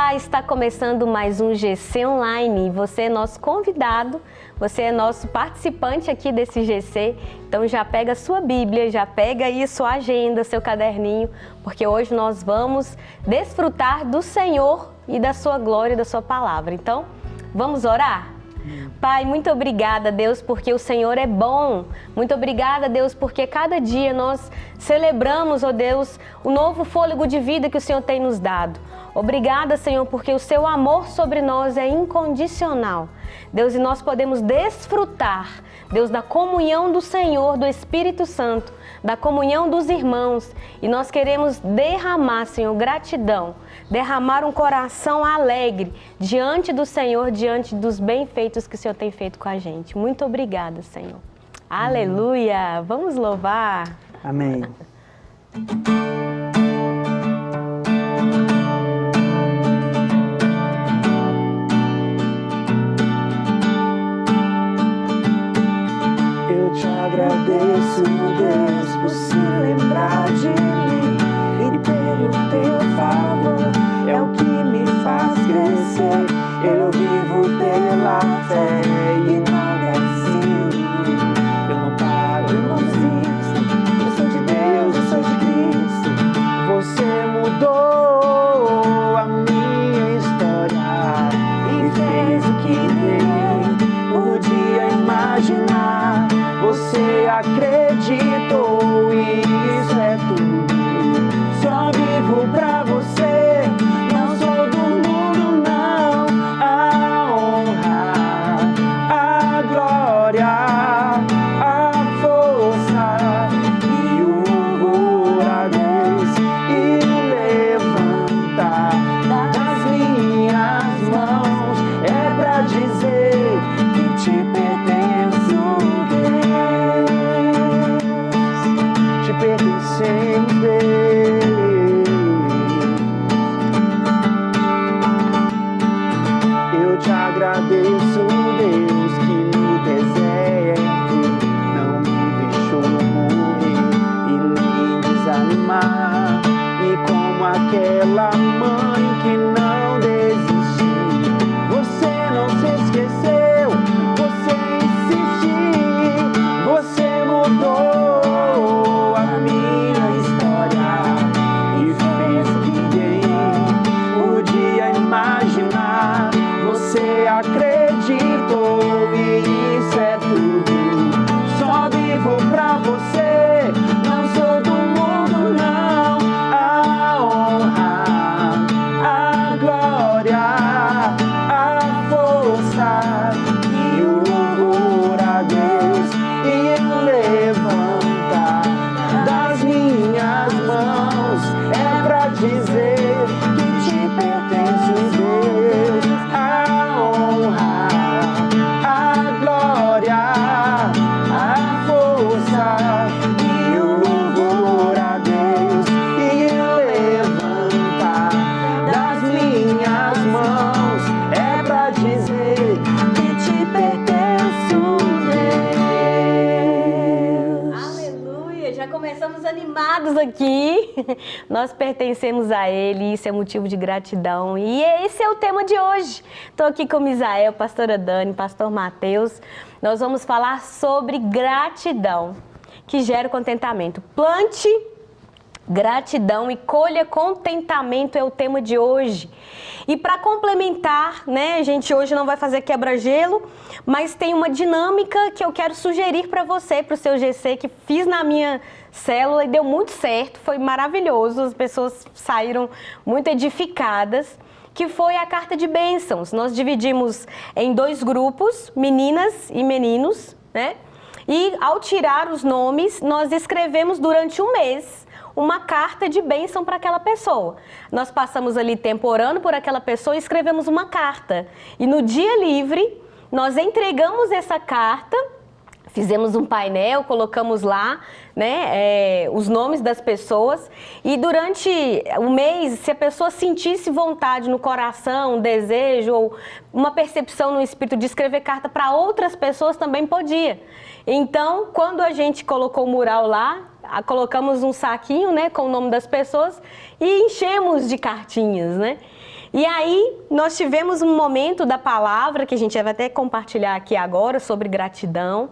Olá, está começando mais um GC Online. Você é nosso convidado, você é nosso participante aqui desse GC. Então já pega a sua Bíblia, já pega aí a sua agenda, seu caderninho, porque hoje nós vamos desfrutar do Senhor e da sua glória e da sua palavra. Então, vamos orar? Pai, muito obrigada, Deus, porque o Senhor é bom. Muito obrigada, Deus, porque cada dia nós celebramos, ó Deus, o novo fôlego de vida que o Senhor tem nos dado. Obrigada, Senhor, porque o seu amor sobre nós é incondicional. Deus, e nós podemos desfrutar, Deus, da comunhão do Senhor, do Espírito Santo, da comunhão dos irmãos. E nós queremos derramar, Senhor, gratidão, derramar um coração alegre diante do Senhor, diante dos bem-feitos que o Senhor tem feito com a gente. Muito obrigada, Senhor. Aleluia! Vamos louvar. Amém. Eu te agradeço, Deus, por se lembrar de mim e pelo teu favor é o que me faz crescer. Eu vivo pela fé e nada assim. Eu não paro, eu não desisto. Eu sou de Deus, eu sou de Cristo. Você mudou a minha história e fez o que nem podia imaginar. Você acreditou e isso é tudo. Só vivo pra você, não sou do mundo não. A honra, a glória, a força e o louvor a Deus e o levantar das minhas mãos é pra dizer que te pertenço, Deus. Te pertencemos, Deus. Eu te agradeço, Deus, que no deserto não me deixou morrer e nem desanimar. E como aquela mãe que não desistiu, você não se esqueceu, você insistiu, você mudou a minha história e fez o que ninguém podia imaginar. Você acreditou e isso é tudo. Só vivo pra você, não sou do mundo não. A honra, a glória, a força e o louvor a Deus e o levantar das minhas mãos é pra dizer que te pertence, Deus. A honra, a glória, a força e o louvor a Deus e o levantar das minhas mãos é pra dizer que te pertenço, Deus. Aleluia! Já começamos animados aqui. Nós pertencemos a Ele, isso é motivo de gratidão. E esse é o tema de hoje. Estou aqui com Misael, pastora Dani, pastor Mateus. Nós vamos falar sobre gratidão, que gera contentamento. Plante gratidão e colha contentamento é o tema de hoje. E para complementar, né, a gente hoje não vai fazer quebra-gelo, mas tem uma dinâmica que eu quero sugerir para você, para o seu GC, que fiz na minha célula e deu muito certo, foi maravilhoso, as pessoas saíram muito edificadas, que foi a carta de bênçãos. Nós dividimos em 2 grupos, meninas e meninos, né? E ao tirar os nomes, nós escrevemos durante um mês uma carta de bênção para aquela pessoa. Nós passamos ali tempo orando por aquela pessoa e escrevemos uma carta. E no dia livre, nós entregamos essa carta, fizemos um painel, colocamos lá, né, os nomes das pessoas. E durante o mês, se a pessoa sentisse vontade no coração, desejo ou uma percepção no espírito de escrever carta para outras pessoas, também podia. Então, quando a gente colocou o mural lá, colocamos um saquinho, né, com o nome das pessoas e enchemos de cartinhas, né? E aí, nós tivemos um momento da palavra, que a gente vai até compartilhar aqui agora, sobre gratidão.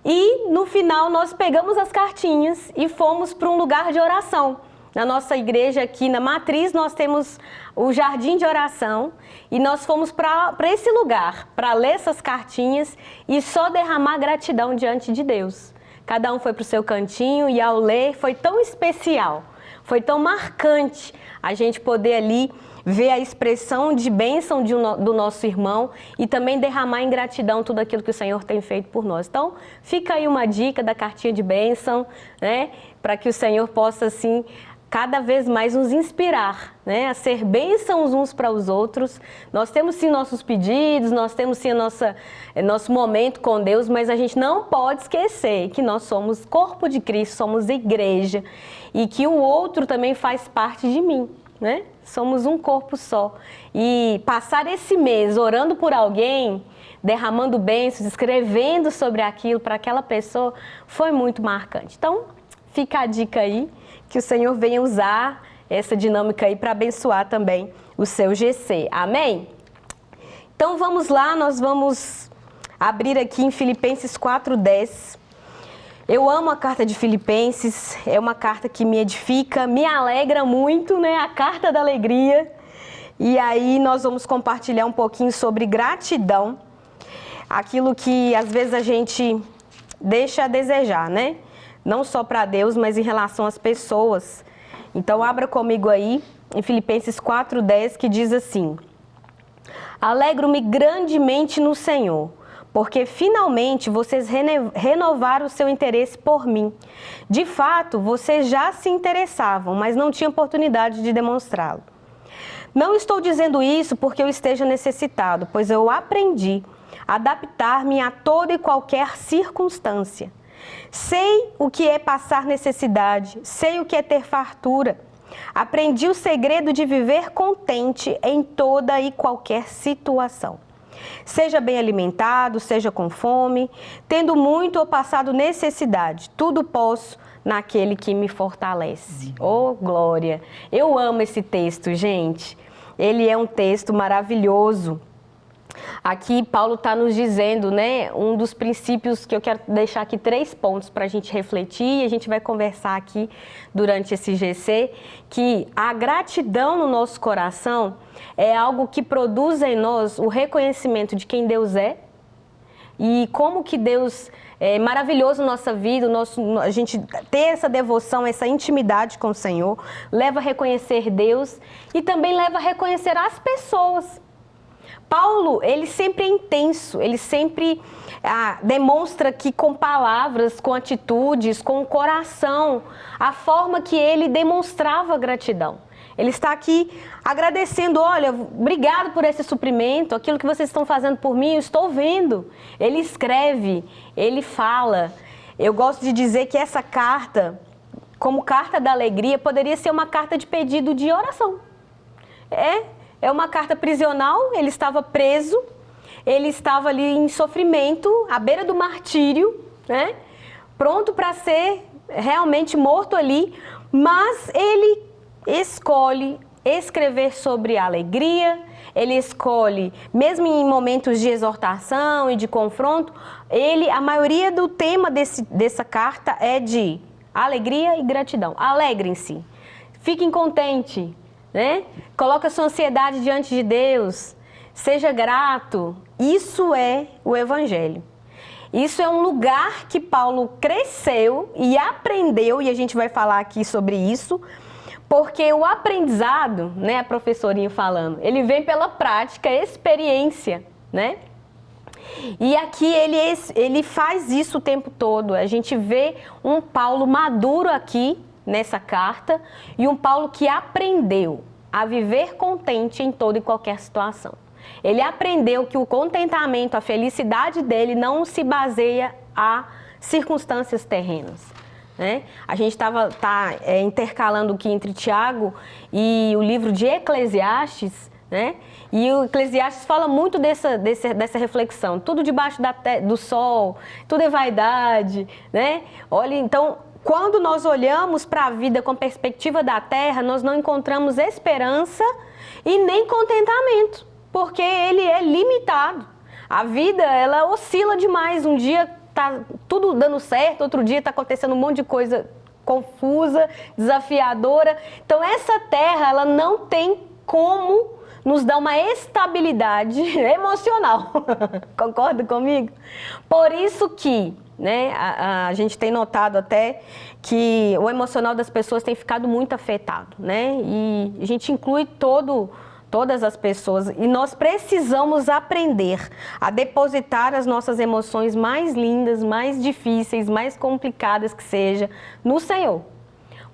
E no final, nós pegamos as cartinhas e fomos para um lugar de oração. Na nossa igreja aqui na Matriz, nós temos o jardim de oração e nós fomos para esse lugar, para ler essas cartinhas e só derramar gratidão diante de Deus. Cada um foi para o seu cantinho e ao ler foi tão especial, foi tão marcante a gente poder ali ver a expressão de bênção do nosso irmão e também derramar em gratidão tudo aquilo que o Senhor tem feito por nós. Então, fica aí uma dica da cartinha de bênção, né? Para que o Senhor possa, assim, cada vez mais nos inspirar, né? A ser bênçãos uns para os outros. Nós temos sim nossos pedidos, nós temos sim nosso momento com Deus, mas a gente não pode esquecer que nós somos corpo de Cristo, somos igreja e que o outro também faz parte de mim, né? Somos um corpo só. E passar esse mês orando por alguém, derramando bênçãos, escrevendo sobre aquilo para aquela pessoa, foi muito marcante. Então, fica a dica aí, que o Senhor venha usar essa dinâmica aí para abençoar também o seu GC. Amém? Então, vamos lá, nós vamos abrir aqui em Filipenses 4:10. Eu amo a carta de Filipenses, é uma carta que me edifica, me alegra muito, né? A carta da alegria. E aí nós vamos compartilhar um pouquinho sobre gratidão, aquilo que às vezes a gente deixa a desejar, né? Não só para Deus, mas em relação às pessoas. Então abra comigo aí em Filipenses 4:10, que diz assim: Alegro-me grandemente no Senhor, porque finalmente vocês renovaram o seu interesse por mim. De fato, vocês já se interessavam, mas não tinham oportunidade de demonstrá-lo. Não estou dizendo isso porque eu esteja necessitado, pois eu aprendi a adaptar-me a toda e qualquer circunstância. Sei o que é passar necessidade, sei o que é ter fartura. Aprendi o segredo de viver contente em toda e qualquer situação. Seja bem alimentado, seja com fome, tendo muito ou passado necessidade, tudo posso naquele que me fortalece. Oh, glória! Eu amo esse texto, gente. Ele é um texto maravilhoso. Aqui Paulo está nos dizendo, né, um dos princípios que eu quero deixar aqui 3 pontos para a gente refletir e a gente vai conversar aqui durante esse GC, que a gratidão no nosso coração é algo que produz em nós o reconhecimento de quem Deus é e como que Deus é maravilhoso na nossa vida, a gente ter essa devoção, essa intimidade com o Senhor, leva a reconhecer Deus e também leva a reconhecer as pessoas. Paulo, ele sempre é intenso, ele sempre demonstra que com palavras, com atitudes, com o coração, a forma que ele demonstrava gratidão. Ele está aqui agradecendo, olha, obrigado por esse suprimento, aquilo que vocês estão fazendo por mim, eu estou vendo. Ele escreve, ele fala. Eu gosto de dizer que essa carta, como carta da alegria, poderia ser uma carta de pedido de oração. É uma carta prisional, ele estava preso, ele estava ali em sofrimento, à beira do martírio, né? Pronto para ser realmente morto ali, mas ele escolhe escrever sobre a alegria, ele escolhe, mesmo em momentos de exortação e de confronto, a maioria do tema dessa carta é de alegria e gratidão. Alegrem-se, fiquem contentes, né? Coloca a sua ansiedade diante de Deus, seja grato. Isso é o Evangelho. Isso é um lugar que Paulo cresceu e aprendeu, e a gente vai falar aqui sobre isso, porque o aprendizado, né, a professorinha falando, ele vem pela prática, experiência, né? E aqui ele faz isso o tempo todo. A gente vê um Paulo maduro aqui, nessa carta, e um Paulo que aprendeu a viver contente em toda e qualquer situação. Ele aprendeu que o contentamento, a felicidade dele não se baseia a circunstâncias terrenas, né? A gente está intercalando aqui entre Tiago e o livro de Eclesiastes, né? E o Eclesiastes fala muito dessa reflexão. Tudo debaixo do sol, tudo é vaidade, né? Olha, então, quando nós olhamos para a vida com perspectiva da terra, nós não encontramos esperança e nem contentamento, porque ele é limitado. A vida, ela oscila demais. Um dia tá tudo dando certo, outro dia tá acontecendo um monte de coisa confusa, desafiadora. Então essa terra, ela não tem como nos dar uma estabilidade emocional. Concorda comigo? Por isso que, né, a gente tem notado até que o emocional das pessoas tem ficado muito afetado, né? E a gente inclui todas as pessoas, e nós precisamos aprender a depositar as nossas emoções mais lindas, mais difíceis, mais complicadas que seja, no Senhor.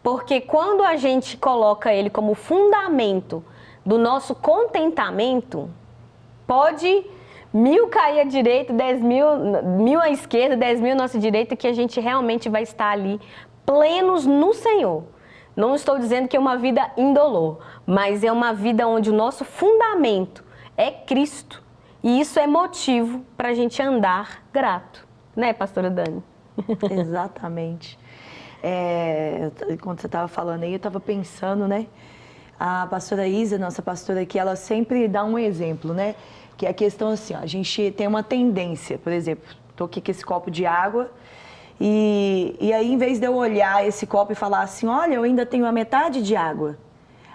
Porque quando a gente coloca Ele como fundamento do nosso contentamento, pode 1000 cair à direita, 10.000 à esquerda, 10.000 à nossa direita, que a gente realmente vai estar ali plenos no Senhor. Não estou dizendo que é uma vida indolor, mas é uma vida onde o nosso fundamento é Cristo. E isso é motivo para a gente andar grato. Né, pastora Dani? Exatamente. Quando você estava falando aí, eu estava pensando, né? A pastora Isa, nossa pastora aqui, ela sempre dá um exemplo, né? Que é a questão assim, ó, a gente tem uma tendência, por exemplo, estou aqui com esse copo de água, e aí, em vez de eu olhar esse copo e falar assim, olha, eu ainda tenho a metade de água,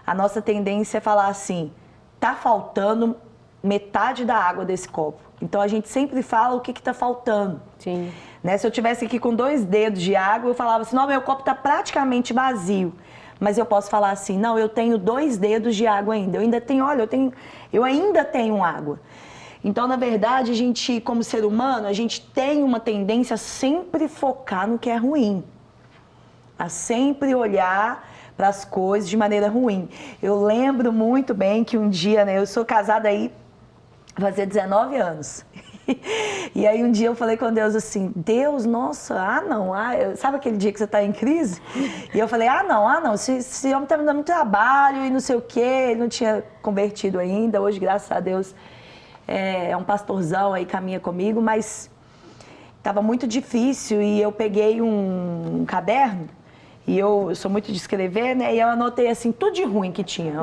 a nossa tendência é falar assim, tá faltando metade da água desse copo. Então, a gente sempre fala o que está faltando. Sim. Né? Se eu tivesse aqui com 2 dedos de água, eu falava assim, não, meu copo está praticamente vazio. Mas eu posso falar assim, não, eu tenho 2 dedos de água ainda. Eu ainda tenho, olha, eu ainda tenho água. Então, na verdade, a gente, como ser humano, a gente tem uma tendência a sempre focar no que é ruim. A sempre olhar para as coisas de maneira ruim. Eu lembro muito bem que um dia, né, eu sou casada aí, vai fazer 19 anos. E aí um dia eu falei com Deus assim, Deus, nossa, sabe aquele dia que você está em crise? E eu falei, não, esse homem está me dando trabalho e não sei o quê, ele não tinha convertido ainda, hoje, graças a Deus, é um pastorzão aí, caminha comigo, mas estava muito difícil e eu peguei um caderno, e eu sou muito de escrever, né? E eu anotei assim, tudo de ruim que tinha.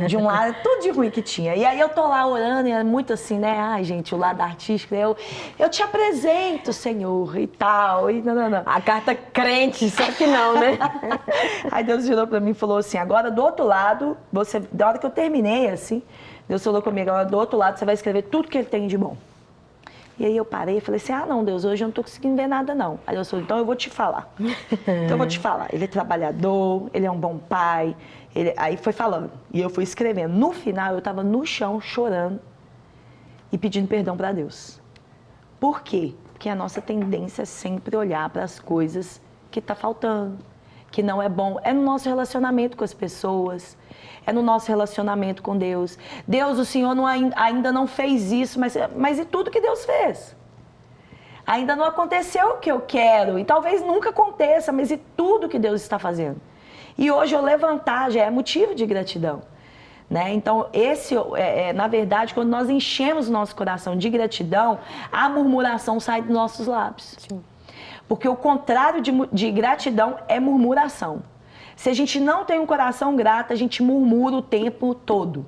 De um lado, tudo de ruim que tinha. E aí eu tô lá orando, e é muito assim, né? Ai, gente, o lado artístico, eu te apresento, Senhor, e tal, e não. A carta crente, só que não, né? Aí Deus virou pra mim e falou assim, agora do outro lado, da hora que eu terminei, assim, Deus falou comigo, agora do outro lado você vai escrever tudo que ele tem de bom. E aí eu parei e falei assim, não, Deus, hoje eu não tô conseguindo ver nada, não. Aí Deus falou, então eu vou te falar. Então eu vou te falar. Ele é trabalhador, ele é um bom pai. Aí foi falando. E eu fui escrevendo. No final, eu tava no chão, chorando e pedindo perdão para Deus. Por quê? Porque a nossa tendência é sempre olhar para as coisas que tá faltando, que não é bom. É no nosso relacionamento com as pessoas, é no nosso relacionamento com Deus. Deus, o Senhor ainda não fez isso, mas e tudo que Deus fez? Ainda não aconteceu o que eu quero, e talvez nunca aconteça, mas e tudo que Deus está fazendo? E hoje eu levantar já é motivo de gratidão. Né? Então, na verdade, quando nós enchemos o nosso coração de gratidão, a murmuração sai dos nossos lábios. Sim. Porque o contrário de gratidão é murmuração. Se a gente não tem um coração grato, a gente murmura o tempo todo.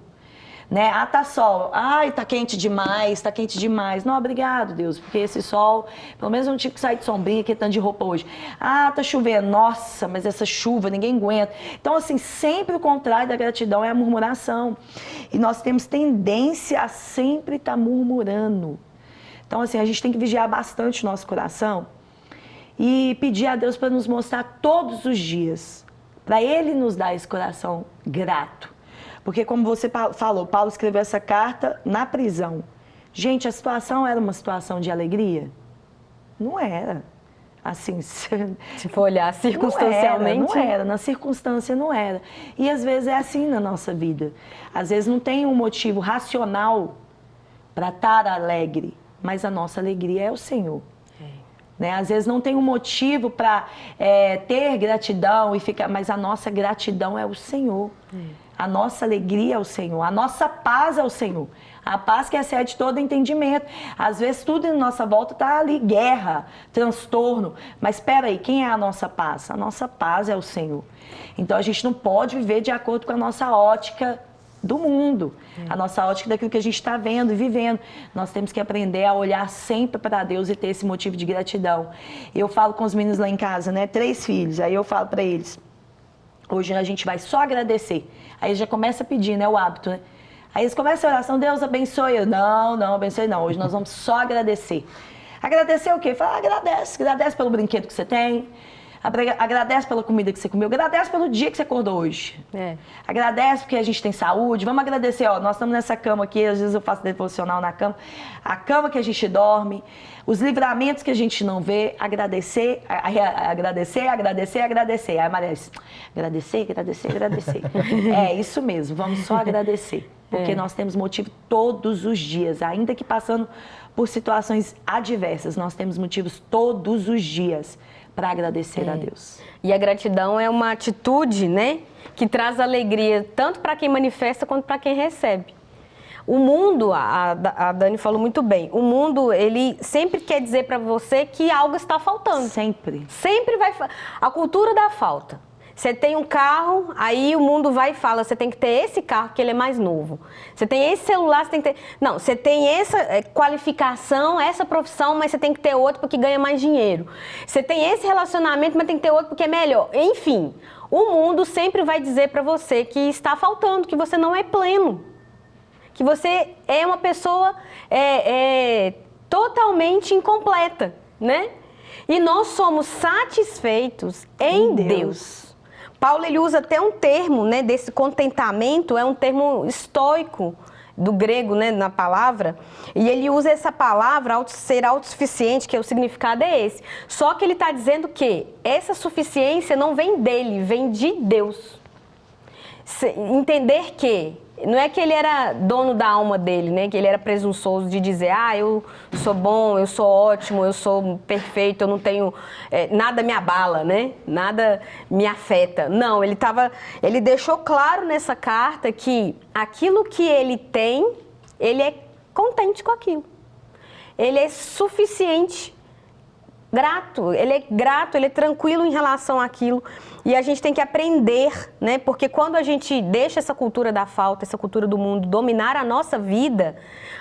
Né? Tá sol. Ai, tá quente demais, tá quente demais. Não, obrigado, Deus, porque esse sol, pelo menos eu não tive que sair de sombrinha, que tanto de roupa hoje. Tá chovendo. Nossa, mas essa chuva, ninguém aguenta. Então, assim, sempre o contrário da gratidão é a murmuração. E nós temos tendência a sempre estar murmurando. Então, assim, a gente tem que vigiar bastante o nosso coração e pedir a Deus para nos mostrar todos os dias, para Ele nos dar esse coração grato. Porque como você falou, Paulo escreveu essa carta na prisão. Gente, a situação era uma situação de alegria? Não era. Assim, se for olhar circunstancialmente. Não era, na circunstância não era. E às vezes é assim na nossa vida. Às vezes não tem um motivo racional para estar alegre, mas a nossa alegria é o Senhor. Né? Às vezes não tem um motivo para ter gratidão, mas a nossa gratidão é o Senhor. A nossa alegria é o Senhor, a nossa paz é o Senhor. A paz que excede todo entendimento. Às vezes tudo em nossa volta está ali, guerra, transtorno. Mas espera aí, quem é a nossa paz? A nossa paz é o Senhor. Então a gente não pode viver de acordo com a nossa ótica do mundo, a nossa ótica daquilo que a gente está vendo e vivendo. Nós temos que aprender a olhar sempre para Deus e ter esse motivo de gratidão. Eu falo com os meninos lá em casa, né? 3 filhos, aí eu falo para eles, hoje a gente vai só agradecer. Aí já começa a pedir, né? O hábito, né? Aí eles começam a oração, Deus abençoe. Eu, não, abençoe não. Hoje nós vamos só agradecer. Agradecer o quê? Fala, agradece pelo brinquedo que você tem, agradece pela comida que você comeu, agradece pelo dia que você acordou hoje. Agradece porque a gente tem saúde. Vamos agradecer, ó, nós estamos nessa cama aqui, às vezes eu faço devocional na cama, a cama que a gente dorme, os livramentos que a gente não vê, agradecer. Aí a Maria diz, agradecer. É isso mesmo, vamos só agradecer. Porque nós temos motivo todos os dias, ainda que passando por situações adversas, nós temos motivos todos os dias para agradecer a Deus. E a gratidão é uma atitude, né, que traz alegria tanto para quem manifesta quanto para quem recebe. O mundo, a Dani falou muito bem, o mundo, ele sempre quer dizer para você que algo está faltando. Sempre. Sempre vai... A cultura da falta. Você tem um carro, aí o mundo vai e fala, você tem que ter esse carro porque ele é mais novo. Você tem esse celular, você tem que ter... Não, você tem essa qualificação, essa profissão, mas você tem que ter outro porque ganha mais dinheiro. Você tem esse relacionamento, mas tem que ter outro porque é melhor. Enfim, o mundo sempre vai dizer para você que está faltando, que você não é pleno. Que você é uma pessoa totalmente incompleta, né? E nós somos satisfeitos em Deus. Paulo, ele usa até um termo, né, desse contentamento, é um termo estoico do grego, né, na palavra, e ele usa essa palavra, ser autossuficiente, que o significado é esse. Só que ele está dizendo que essa suficiência não vem dele, vem de Deus. Entender que não é que ele era dono da alma dele, né? Que ele era presunçoso de dizer, eu sou bom, eu sou ótimo, eu sou perfeito, eu não tenho... nada me abala, né? Nada me afeta. Não, ele deixou claro nessa carta que aquilo que ele tem, ele é contente com aquilo. Ele é suficiente, grato, ele é tranquilo em relação àquilo. E a gente tem que aprender, né? Porque quando a gente deixa essa cultura da falta, essa cultura do mundo dominar a nossa vida,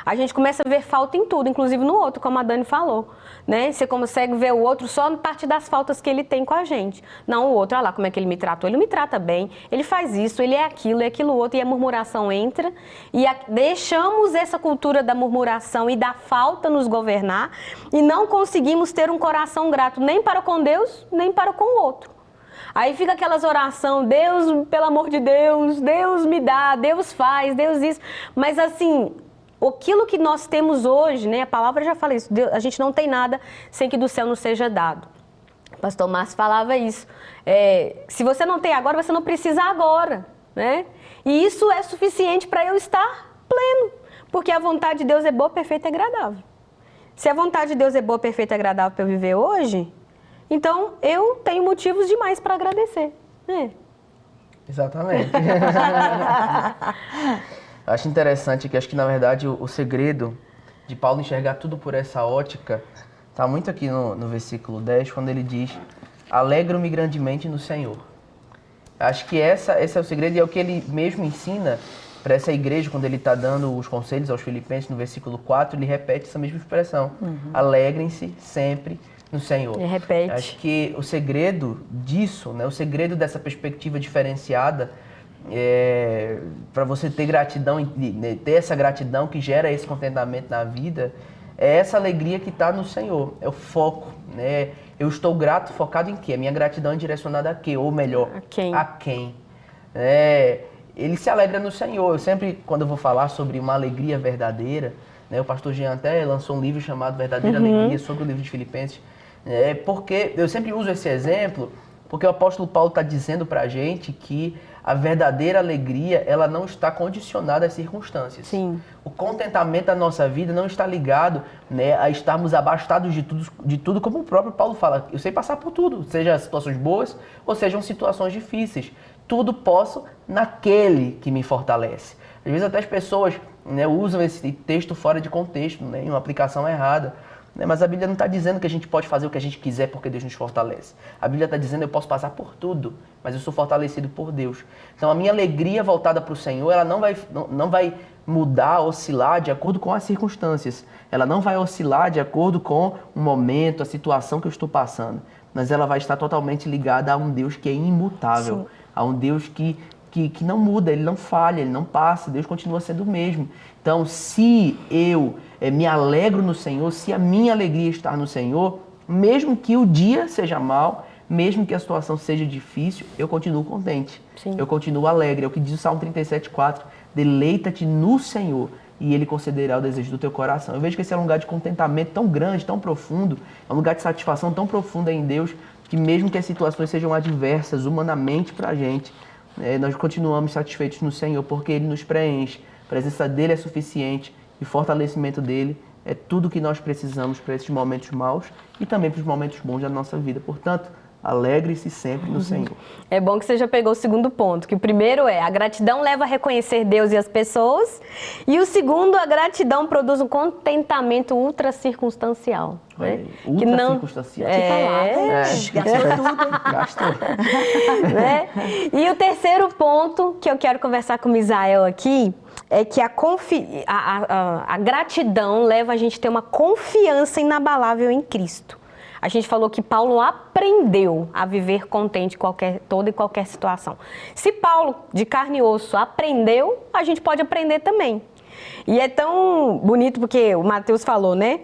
a gente começa a ver falta em tudo, inclusive no outro, como a Dani falou, né? Você consegue ver o outro só a partir das faltas que ele tem com a gente. Não o outro, olha lá como é que ele me tratou. Ele me trata bem, ele faz isso, ele é aquilo outro, e a murmuração entra. E deixamos essa cultura da murmuração e da falta nos governar e não conseguimos ter um coração grato nem para com Deus, nem para com o outro. Aí fica aquelas orações, Deus, pelo amor de Deus, Deus me dá, Deus faz, Deus isso. Mas assim, aquilo que nós temos hoje, né, a palavra já fala isso, Deus, a gente não tem nada sem que do céu nos seja dado. O pastor Márcio falava isso. Se você não tem agora, você não precisa agora, né? E isso é suficiente para eu estar pleno, porque a vontade de Deus é boa, perfeita e agradável. Se a vontade de Deus é boa, perfeita e agradável para eu viver hoje... Então, eu tenho motivos demais para agradecer. Exatamente. Eu acho interessante que, na verdade, o segredo de Paulo enxergar tudo por essa ótica está muito aqui no versículo 10, quando ele diz, alegro-me grandemente no Senhor. Acho que esse é o segredo e é o que ele mesmo ensina para essa igreja, quando ele está dando os conselhos aos filipenses, no versículo 4, ele repete essa mesma expressão. Alegrem-se sempre no Senhor. Ele repete. Acho que o segredo disso, né, o segredo dessa perspectiva diferenciada, para você ter gratidão, ter essa gratidão que gera esse contentamento na vida, é essa alegria que está no Senhor, é o foco, né? Eu estou grato, focado em quê? A minha gratidão é direcionada a quê? Ou melhor, a quem? Ele se alegra no Senhor. Eu sempre, quando eu vou falar sobre uma alegria verdadeira, né, o pastor Jean até lançou um livro chamado Verdadeira Alegria, sobre o livro de Filipenses, porque eu sempre uso esse exemplo, porque o apóstolo Paulo está dizendo para a gente que a verdadeira alegria, ela não está condicionada às circunstâncias. Sim. O contentamento da nossa vida não está ligado, né, a estarmos abastados de tudo, como o próprio Paulo fala. Eu sei passar por tudo, seja situações boas ou sejam situações difíceis. Tudo posso naquele que me fortalece. Às vezes até as pessoas, né, usam esse texto fora de contexto, né, em uma aplicação errada. né? Mas a Bíblia não está dizendo que a gente pode fazer o que a gente quiser porque Deus nos fortalece. A Bíblia está dizendo que eu posso passar por tudo, mas eu sou fortalecido por Deus. Então a minha alegria voltada para o Senhor, ela não vai mudar, oscilar de acordo com as circunstâncias. Ela não vai oscilar de acordo com o momento, a situação que eu estou passando. Mas ela vai estar totalmente ligada a um Deus que é imutável. Sim. A um Deus que não muda, Ele não falha, Ele não passa. Deus continua sendo o mesmo. Então, se eu me alegro no Senhor, se a minha alegria está no Senhor, mesmo que o dia seja mau, mesmo que a situação seja difícil, eu continuo contente. Sim. Eu continuo alegre. É o que diz o Salmo 37:4. Deleita-te no Senhor e Ele concederá o desejo do teu coração. Eu vejo que esse é um lugar de contentamento tão grande, tão profundo, é um lugar de satisfação tão profunda em Deus, que mesmo que as situações sejam adversas humanamente para a gente, nós continuamos satisfeitos no Senhor, porque Ele nos preenche. A presença dEle é suficiente e o fortalecimento dEle é tudo que nós precisamos para esses momentos maus e também para os momentos bons da nossa vida. Portanto, alegre-se sempre no Senhor. É bom que você já pegou o segundo ponto, que o primeiro é a gratidão leva a reconhecer Deus e as pessoas, e o segundo, a gratidão produz um contentamento ultra circunstancial. Né? Ultra circunstancial. Gastou tudo. Gastou. Né? E o terceiro ponto que eu quero conversar com o Misael aqui é que a gratidão leva a gente a ter uma confiança inabalável em Cristo. A gente falou que Paulo aprendeu a viver contente em toda e qualquer situação. Se Paulo, de carne e osso, aprendeu, a gente pode aprender também. E é tão bonito porque o Mateus falou, né?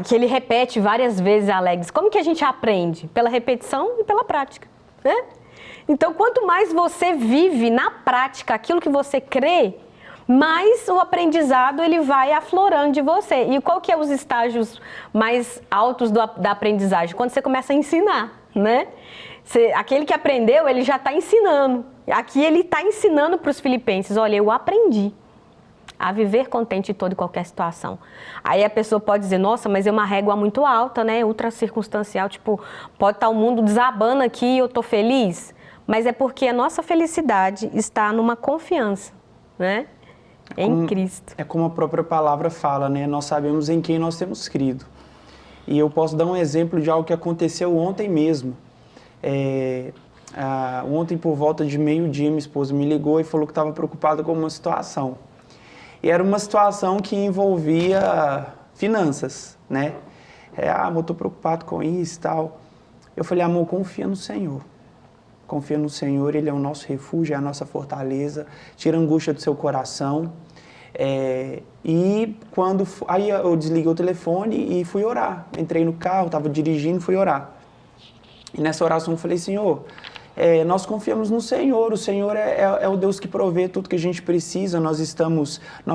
Que ele repete várias vezes alegres. Como que a gente aprende? Pela repetição e pela prática, né? Então, quanto mais você vive na prática aquilo que você crê, mais o aprendizado ele vai aflorando de você. E qual que é os estágios mais altos da aprendizagem? Quando você começa a ensinar, né? Aquele que aprendeu, ele já está ensinando. Aqui ele está ensinando para os filipenses, olha, eu aprendi a viver contente em toda e qualquer situação. Aí a pessoa pode dizer, nossa, mas é uma régua muito alta, né? Ultra circunstancial, tipo, pode estar o mundo desabando aqui e eu estou feliz. Mas é porque a nossa felicidade está numa confiança, né? Em Cristo. É como a própria palavra fala, né? Nós sabemos em quem nós temos crido. E eu posso dar um exemplo de algo que aconteceu ontem mesmo. Ontem, por volta de meio-dia, minha esposa me ligou e falou que estava preocupada com uma situação. E era uma situação que envolvia finanças, né? Amor, estou preocupado com isso e tal. Eu falei, amor, confia no Senhor. Confia no Senhor, Ele é o nosso refúgio, é a nossa fortaleza, tira a angústia do seu coração. Aí eu desliguei o telefone e fui orar. Entrei no carro, estava dirigindo e fui orar. E nessa oração eu falei, Senhor, nós confiamos no Senhor, o Senhor é o Deus que provê tudo que a gente precisa, nós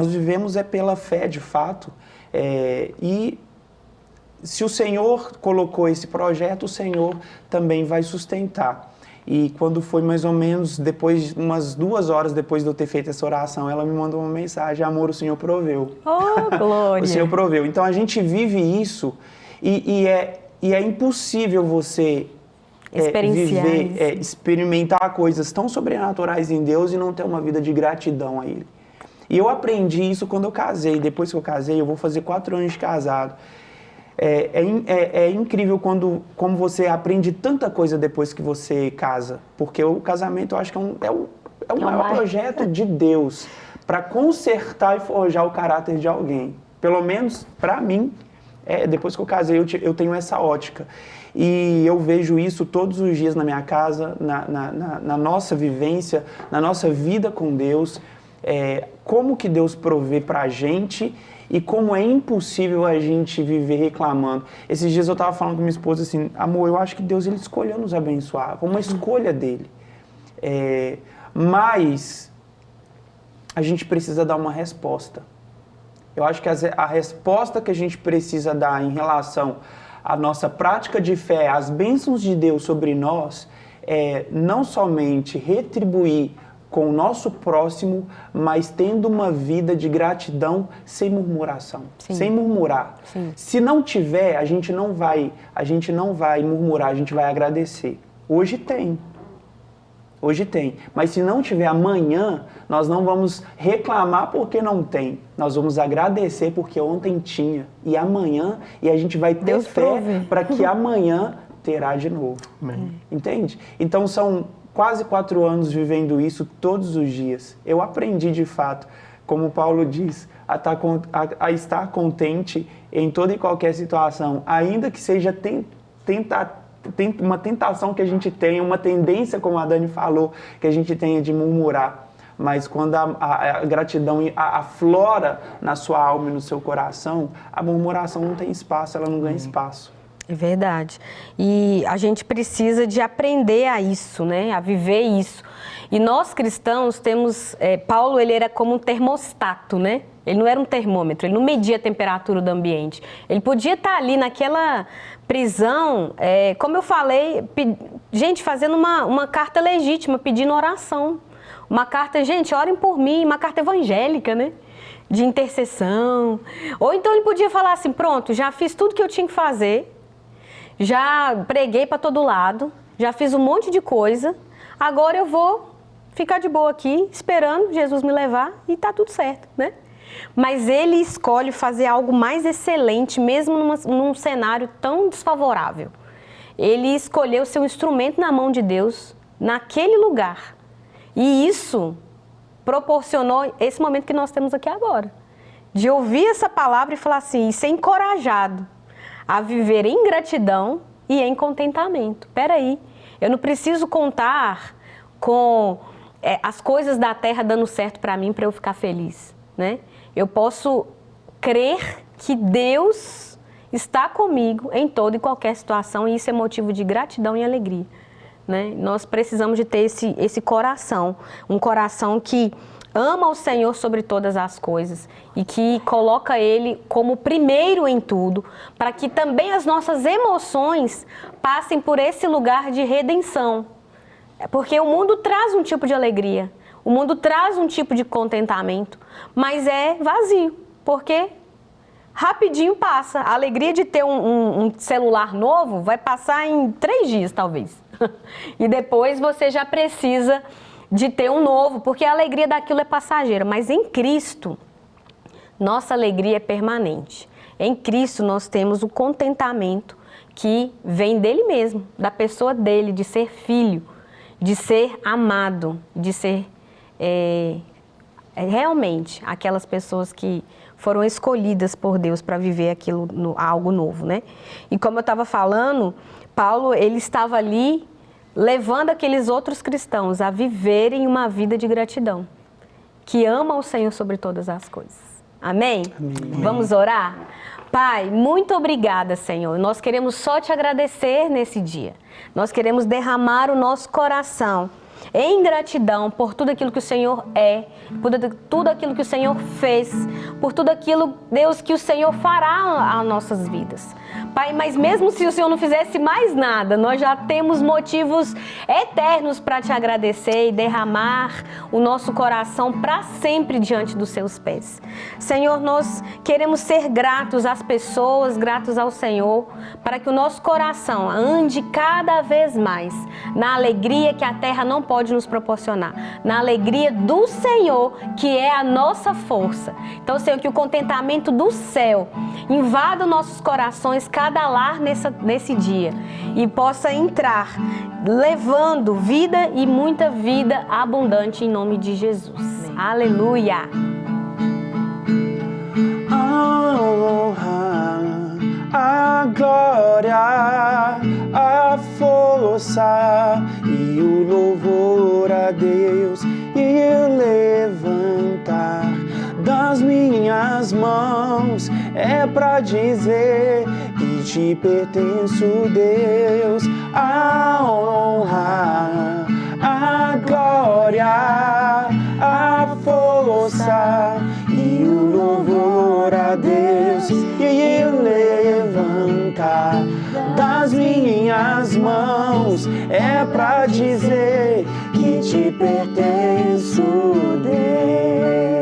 vivemos pela fé de fato. E se o Senhor colocou esse projeto, o Senhor também vai sustentar. E quando foi mais ou menos umas 2 horas depois de eu ter feito essa oração, ela me mandou uma mensagem, amor, o Senhor proveu. Oh, glória! O Senhor proveu. Então a gente vive isso e é impossível você experimentar coisas tão sobrenaturais em Deus e não ter uma vida de gratidão a Ele. E eu aprendi isso quando eu casei. Depois que eu casei, eu vou fazer 4 anos de casado. É incrível como você aprende tanta coisa depois que você casa, porque o casamento eu acho que é o maior projeto de Deus para consertar e forjar o caráter de alguém. Pelo menos para mim, depois que eu casei, eu tenho essa ótica. E eu vejo isso todos os dias na minha casa, na nossa vivência, na nossa vida com Deus, como que Deus provê para a gente. E como é impossível a gente viver reclamando. Esses dias eu estava falando com minha esposa assim, amor, eu acho que Deus ele escolheu nos abençoar, foi uma escolha dele. Mas a gente precisa dar uma resposta. Eu acho que a resposta que a gente precisa dar em relação à nossa prática de fé, às bênçãos de Deus sobre nós, é não somente retribuir com o nosso próximo, mas tendo uma vida de gratidão sem murmuração, sem murmurar. Sim. Se não tiver, a gente não vai murmurar, a gente vai agradecer. Hoje tem. Hoje tem. Mas se não tiver amanhã, nós não vamos reclamar porque não tem. Nós vamos agradecer porque ontem tinha. E amanhã, e a gente vai ter Deus fé para que amanhã terá de novo. Entende? Então são quase 4 anos vivendo isso todos os dias. Eu aprendi de fato, como Paulo diz, a estar contente em toda e qualquer situação, ainda que seja uma tentação que a gente tenha, uma tendência, como a Dani falou, que a gente tenha de murmurar. Mas quando a gratidão aflora na sua alma e no seu coração, a murmuração não tem espaço, ela não ganha espaço. É verdade. E a gente precisa de aprender a isso, né? A viver isso. E nós cristãos temos... Paulo, ele era como um termostato, né? Ele não era um termômetro, ele não media a temperatura do ambiente. Ele podia estar ali naquela prisão, como eu falei, gente, fazendo uma carta legítima, pedindo oração. Uma carta, gente, orem por mim, uma carta evangélica, né? De intercessão. Ou então ele podia falar assim, pronto, já fiz tudo que eu tinha que fazer, já preguei para todo lado, já fiz um monte de coisa, agora eu vou ficar de boa aqui, esperando Jesus me levar e tá tudo certo, né? Mas ele escolhe fazer algo mais excelente, mesmo num cenário tão desfavorável. Ele escolheu ser um instrumento na mão de Deus, naquele lugar. E isso proporcionou esse momento que nós temos aqui agora. De ouvir essa palavra e falar assim, e ser encorajado a viver em gratidão e em contentamento. Peraí, eu não preciso contar com as coisas da terra dando certo para mim para eu ficar feliz, né? Eu posso crer que Deus está comigo em toda e qualquer situação e isso é motivo de gratidão e alegria, né? Nós precisamos de ter esse coração, um coração que ama o Senhor sobre todas as coisas e que coloca Ele como primeiro em tudo, para que também as nossas emoções passem por esse lugar de redenção. Porque o mundo traz um tipo de alegria, o mundo traz um tipo de contentamento, mas é vazio, porque rapidinho passa. A alegria de ter um celular novo vai passar em 3 dias, talvez. E depois você já precisa de ter um novo, porque a alegria daquilo é passageira. Mas em Cristo, nossa alegria é permanente. Em Cristo nós temos o contentamento que vem dele mesmo, da pessoa dele, de ser filho, de ser amado, de ser realmente aquelas pessoas que foram escolhidas por Deus para viver aquilo, algo novo, né? E como eu estava falando, Paulo, ele estava ali levando aqueles outros cristãos a viverem uma vida de gratidão, que ama o Senhor sobre todas as coisas. Amém? Amém. Vamos orar? Pai, muito obrigada, Senhor. Nós queremos só te agradecer nesse dia. Nós queremos derramar o nosso coração em gratidão por tudo aquilo que o Senhor é, por tudo aquilo que o Senhor fez, por tudo aquilo, Deus, que o Senhor fará às nossas vidas. Pai, mas mesmo se o Senhor não fizesse mais nada, nós já temos motivos eternos para te agradecer e derramar o nosso coração para sempre diante dos seus pés. Senhor, nós queremos ser gratos às pessoas, gratos ao Senhor, para que o nosso coração ande cada vez mais na alegria que a terra não pode nos proporcionar, na alegria do Senhor, que é a nossa força. Então, Senhor, que o contentamento do céu invada nossos corações, cada lar nesse dia, e possa entrar levando vida e muita vida abundante em nome de Jesus. Amém. Aleluia! A honra, a glória, a força e o louvor a Deus e o levantar das minhas mãos é pra dizer que te pertenço, Deus. A honra, a glória, a força e o louvor a Deus e eu levantar das minhas mãos é pra dizer que te pertenço, Deus.